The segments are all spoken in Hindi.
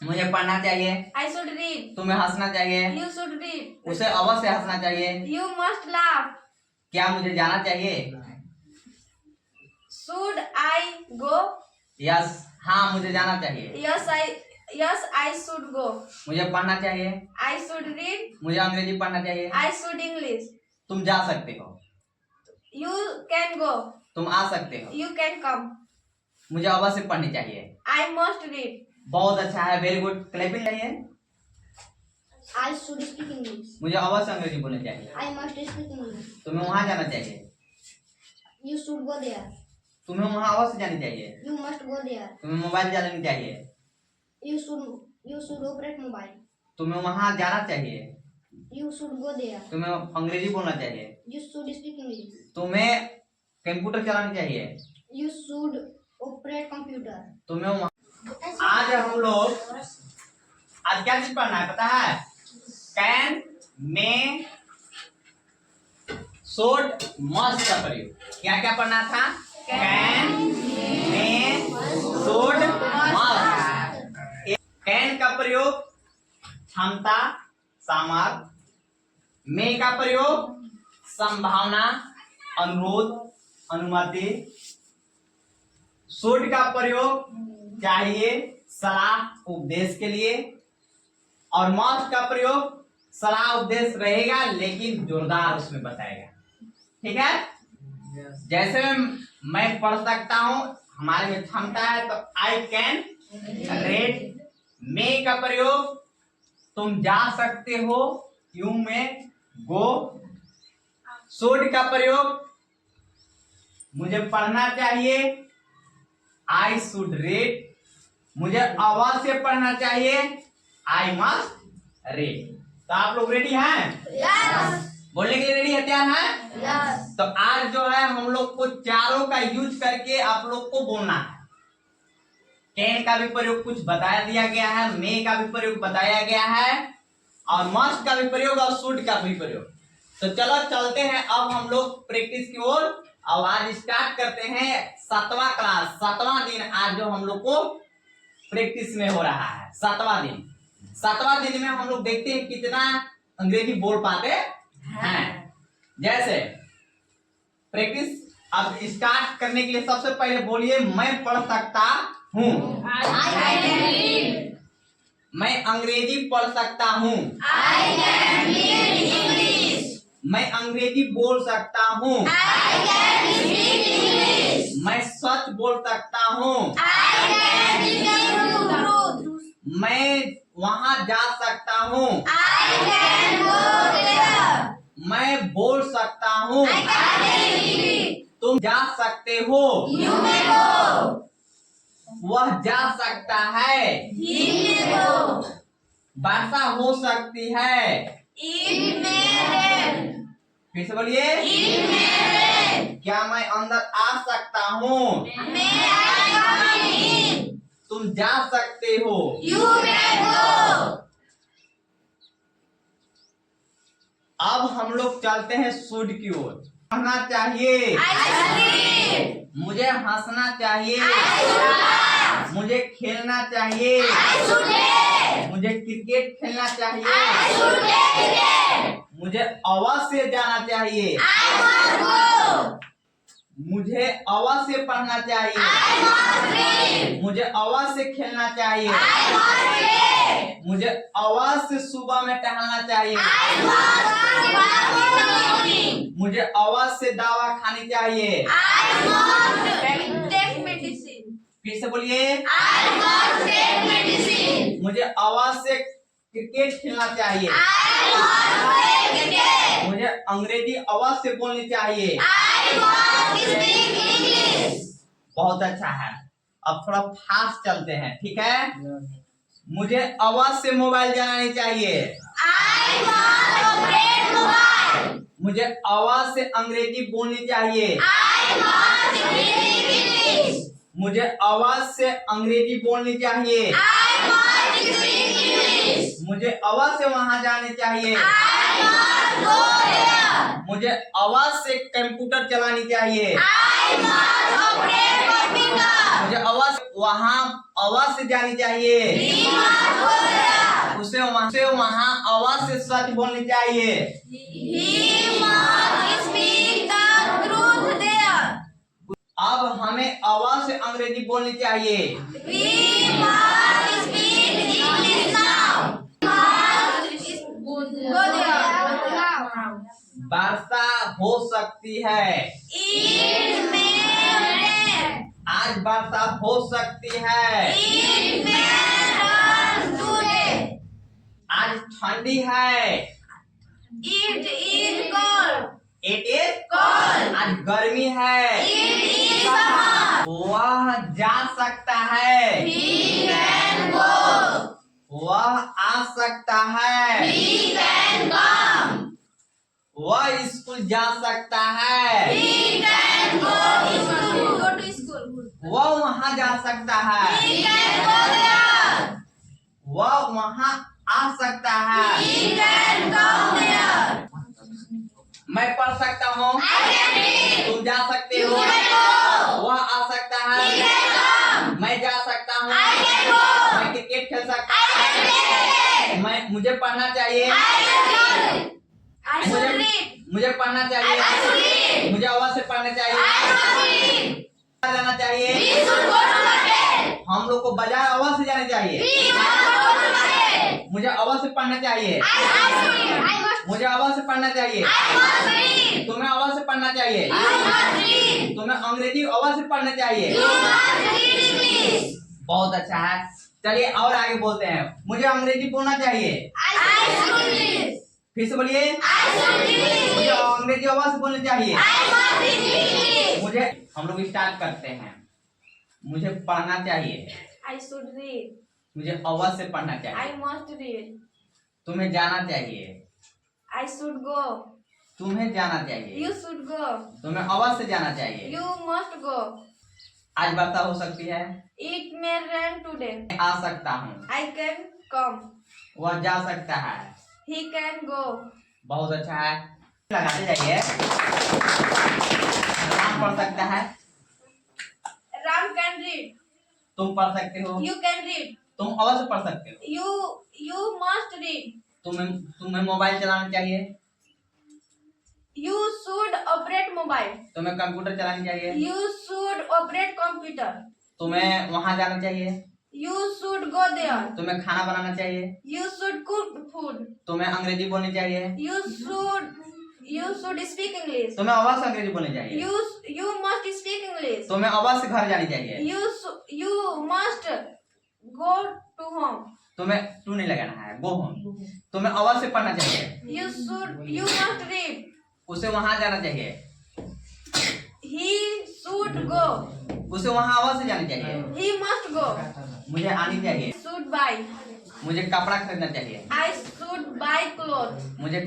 मुझे पढ़ना चाहिए। I should read. तुम्हें हंसना चाहिए। You should read. उसे अवश्य हंसना चाहिए। You must laugh. क्या मुझे जाना चाहिए? Should I go? यस, हाँ मुझे जाना चाहिए। Yes, I should go. मुझे पढ़ना चाहिए। I should read. मुझे अंग्रेजी पढ़ना चाहिए। I should English. तुम जा सकते हो। You can go. तुम आ सकते हो। You can come. मुझे अवश्य पढ़नी चाहिए। I must read. बहुत अच्छा है, वेरी गुड। क्लैपिंग चाहिए। I should speak English. मुझे अवश्य अंग्रेजी बोलनी चाहिए। I must speak English. तुम्हें वहां जाना चाहिए। You should go there. तुम्हें वहां अवश्य जानी चाहिए। You must go there. तुम्हें मोबाइल चलानी चाहिए। You should operate mobile. तुम्हें वहां जाना चाहिए। You should go there. तुम्हें अंग्रेजी बोलना चाहिए। You should speak English. तुम्हें कंप्यूटर चलानी चाहिए। You should operate computer. तुम्हें आज हम लोग आज क्या चीज पढ़ना है पता है? कैन, मे, शुड, मस्ट का प्रयोग। क्या क्या पढ़ना था? Can, may, should, must. Can का प्रयोग क्षमता, सामर्थ्य। मे का प्रयोग संभावना, अनुरोध, अनुमति। शुड का प्रयोग चाहिए, सलाह, उपदेश के लिए। और मस्ट का प्रयोग सलाह उपदेश रहेगा लेकिन जोरदार उसमें बताएगा। ठीक है? जैसे मैं पढ़ सकता हूं, हमारे में क्षमता है तो आई कैन रीड। मे का प्रयोग तुम जा सकते हो, यू में गो। शुड का प्रयोग मुझे पढ़ना चाहिए, आई शुड रीड। मुझे अवश्य पढ़ना चाहिए, आई मस्ट रीड। तो आप लोग रेडी हैं? Yes. बोलने के लिए रेडी है, तैयार हैं? Yes. तो आज जो है हम लोग को चारों का यूज करके आप लोग को बोलना है। कैन का भी प्रयोग कुछ बताया दिया गया है, मे का भी प्रयोग बताया गया है, और मस्ट का भी प्रयोग और शुड का भी प्रयोग। तो चलो चलते हैं अब हम लोग प्रैक्टिस की ओर। अब आज स्टार्ट करते हैं 7वां क्लास, 7वां दिन आज जो हम लोग को प्रैक्टिस में हो रहा है। 7वां दिन, 7वां दिन में हम लोग देखते हैं कितना अंग्रेजी बोल पाते हैं। जैसे प्रैक्टिस अब स्टार्ट करने के लिए सबसे पहले बोलिए, मैं पढ़ सकता हूँ। मैं अंग्रेजी पढ़ सकता हूँ। मैं अंग्रेजी बोल सकता हूँ। मैं सच बोल सकता हूँ। मैं वहां जा सकता हूँ। मैं बोल सकता हूँ। तुम जा सकते हो। वह जा सकता है। वर्षा हो सकती है। फिर से बोलिए, क्या मैं अंदर आ सकता हूँ? तुम जा सकते हो। अब हम लोग चलते हैं शुड की ओर। पढ़ना चाहिए, मुझे हंसना चाहिए, मुझे खेलना चाहिए, मुझे क्रिकेट खेलना चाहिए, मुझे अवश्य जाना चाहिए, मुझे अवश्य पढ़ना चाहिए, मुझे अवश्य खेलना चाहिए, मुझे अवश्य सुबह में टहलना चाहिए, मुझे अवश्य दवा खानी चाहिए। फिर से बोलिए, मुझे अवश्य क्रिकेट खेलना चाहिए, मुझे अंग्रेजी अवश्य बोलनी चाहिए। बहुत अच्छा है। अब थोड़ा फास्ट चलते हैं, ठीक है? मुझे अवश्य मोबाइल चलानी चाहिए। मुझे अवश्य अंग्रेजी बोलनी चाहिए। मुझे अवश्य अंग्रेजी बोलनी चाहिए। मुझे अवश्य वहां जाने चाहिए। मुझे अवश्य कंप्यूटर चलानी चाहिए। मुझे अवश्य वहां अवश्य जानी चाहिए। वहाँ अवश्य सच बोलनी चाहिए। He must speak the truth there. अब हमें अवश्य अंग्रेजी बोलनी चाहिए। We must speak English now. Must go there. वर्षा हो सकती है। It may rain. आज वर्षा हो सकती है। It may rain today. आज ठंडी है। It is cold. It is Cold. आज गर्मी है। It is summer. वह जा सकता है। He can go. वह आ सकता है। He can come. वह स्कूल जा सकता है। He can go to school. Go to school. वह वहाँ जा सकता है। He can go there. वह वहाँ आ सकता है। He can come there. मैं पढ़ सकता हूँ। I can read. तुम जा सकते You हो। can go. वह आ सकता He है। can come. मैं जा सकता हूँ। I can go. मैं क्रिकेट खेल सकता I can play. हूँ। मुझे पढ़ना चाहिए। I can read. I should मुझे read. मुझे पढ़ना I चाहिए। should read. मुझे अवश्य पढ़ना चाहिए। I must read. जाना चाहिए। We should go to market. हम लोग को बाजार अवश्य जाने चाहिए। We must go to market. मुझे अवश्य पढ़ना चाहिए। I must read. मुझे अवश्य पढ़ना चाहिए। I must read. तुम्हें अवश्य पढ़ना चाहिए। You must read. तुम्हें अंग्रेजी अवश्य पढ़ना चाहिए। You must read English. बहुत अच्छा है। चलिए और आगे बोलते हैं। मुझे अंग्रेजी बोलना चाहिए। I should read. फिर से बोलिए। I should read मुझे English. अंग्रेजी अवश्य बोलनी चाहिए। I must read English. मुझे हम लोग स्टार्ट करते हैं। मुझे पढ़ना चाहिए। I should read. मुझे अवश्य पढ़ना I चाहिए। must read. तुम्हें जाना चाहिए। I should go. तुम्हें जाना चाहिए। You should go. तुम्हें अवश्य जाना चाहिए। You must go. आज वर्षा हो सकती है। It may rain today. मैं आ सकता हूँ। I can come. वह जा सकता है। He can go. बहुत अच्छा है। लगाते जाइए। राम पढ़ सकता है। Ram can read. तुम पढ़ सकते हो। You can read. तुम अवश्य पढ़ सकते हो। You must read. तुम्हें मोबाइल चलाना चाहिए। You should operate mobile. तुम्हें कंप्यूटर चलानी चाहिए। You should operate computer. तुम्हें वहां जाना चाहिए। You should go there. तुम्हें खाना बनाना चाहिए। You should cook food. तुम्हें अंग्रेजी बोलनी चाहिए। You should speak English. तुम्हें अवश्य अंग्रेजी बोलनी चाहिए। You must speak English. तुम्हें अवश्य घर जानी चाहिए। You must go to home. तुम्हें टू नहीं लगाना है, गो होम। तुम्हें अवश्य पढ़ना चाहिए। You must read. उसे वहां जाना चाहिए। He should go. उसे वहां अवश्य जानी चाहिए। He must go. मुझे आनी चाहिए। Should buy. मुझे कपड़ा खरीदना चाहिए। I should buy clothes. मुझे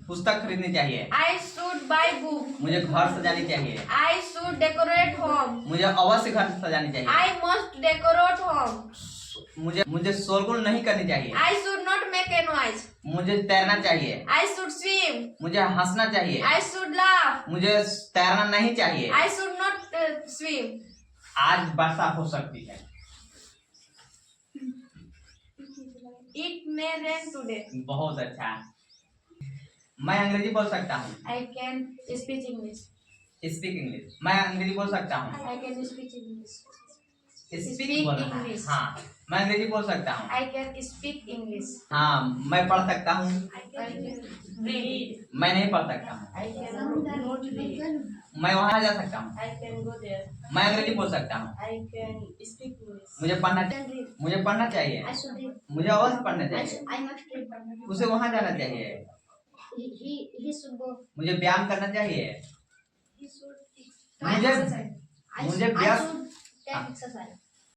पुस्तक खरीदनी चाहिए। I should buy book. मुझे घर सजानी चाहिए। I should decorate home. मुझे अवश्य घर सजानी चाहिए। I must decorate home. मुझे शोरगुल नहीं करनी चाहिए। I should not make a noise. मुझे तैरना चाहिए। I should swim. मुझे हंसना चाहिए। I should laugh. मुझे तैरना नहीं चाहिए। I should not swim. आज वर्षा हो सकती है। It may rain today. बहुत अच्छा। मैं अंग्रेजी बोल सकता हूँ। I can speak English. Speak English. मैं अंग्रेजी बोल सकता हूँ। I can speak English. Speak बोलना है। English. हाँ, मैं अंग्रेजी बोल सकता हूँ। I can speak English. हाँ, मैं पढ़ सकता हूँ। I can read. मैं नहीं पढ़ सकता हूँ। I can not read. मैं वहां जा सकता हूँ। I can go there. मैं अंग्रेजी बोल सकता हूँ। I can speak English. मुझे पढ़ना चाहिए। I should read. मुझे अवश्य पढ़ना चाहिए। I must read. उसे वहां जाना चाहिए। He should go. मुझे व्यायाम करना चाहिए। He should. मुझे I मुझे should व्यास take exercise.